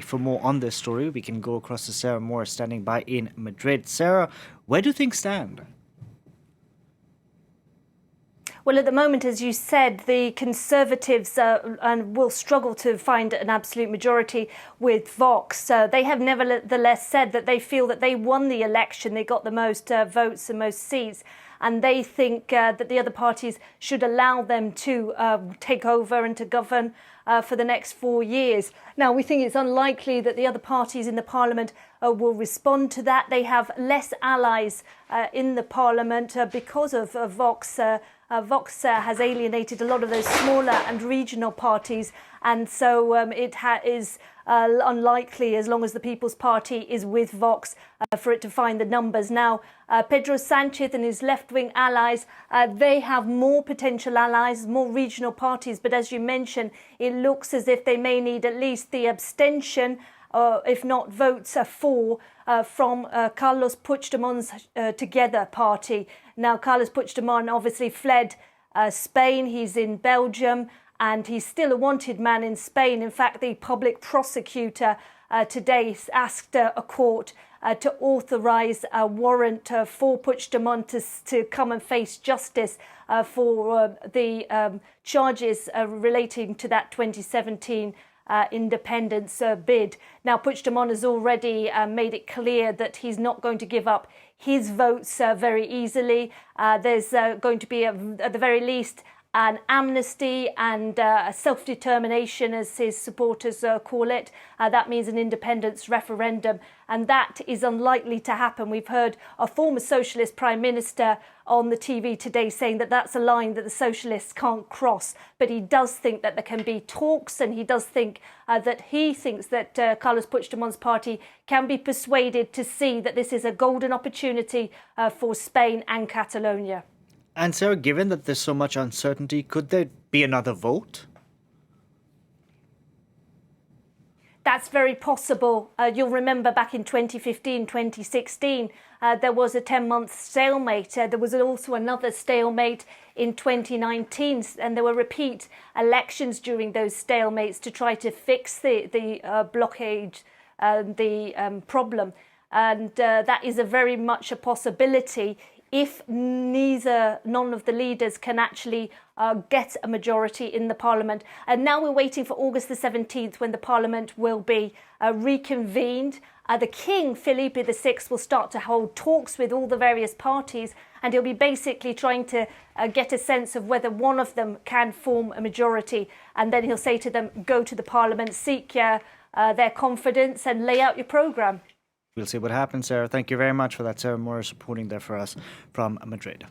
For more on this story, we can go across to Sarah Morris standing by in Madrid. Sarah, where do things stand? Well, at the moment, as you said, the Conservatives will struggle to find an absolute majority with Vox. They have nevertheless said that they feel that they won the election. They got the most votes and most seats. And they think that the other parties should allow them to take over and to govern for the next 4 years. Now, we think it's unlikely that the other parties in the parliament will respond to that. They have less allies in the parliament because of Vox. Vox has alienated a lot of those smaller and regional parties, and so it is unlikely, as long as the People's Party is with Vox, for it to find the numbers. Now, Pedro Sanchez and his left-wing allies, they have more potential allies, more regional parties, but as you mentioned, it looks as if they may need at least the abstention, if not votes for, from Carlos Puigdemont's Together party. Now, Carlos Puigdemont obviously fled Spain. He's in Belgium, and he's still a wanted man in Spain. In fact, the public prosecutor today asked a court to authorise a warrant for Puigdemont to come and face justice for the charges relating to that 2017 independence bid. Now, Puigdemont has already made it clear that he's not going to give up his votes very easily. There's going to be, at the very least, an amnesty and a self-determination, as his supporters call it. That means an independence referendum, and that is unlikely to happen. We've heard a former socialist prime minister on the TV today saying that that's a line that the socialists can't cross, but he does think that there can be talks, and he does think that Carlos Puigdemont's party can be persuaded to see that this is a golden opportunity for Spain and Catalonia. And Sarah, given that there's so much uncertainty, could there be another vote? That's very possible. You'll remember back in 2015, 2016, there was a 10-month stalemate. There was also another stalemate in 2019, and there were repeat elections during those stalemates to try to fix the blockade, the problem. And that is very much a possibility if none of the leaders can actually get a majority in the parliament. And now we're waiting for August the 17th, when the parliament will be reconvened. The King, Felipe VI, will start to hold talks with all the various parties, and he'll be basically trying to get a sense of whether one of them can form a majority. And then he'll say to them, go to the parliament, seek their confidence and lay out your programme. We'll see what happens, Sarah. Thank you very much for that. Sarah Morris reporting there for us from Madrid.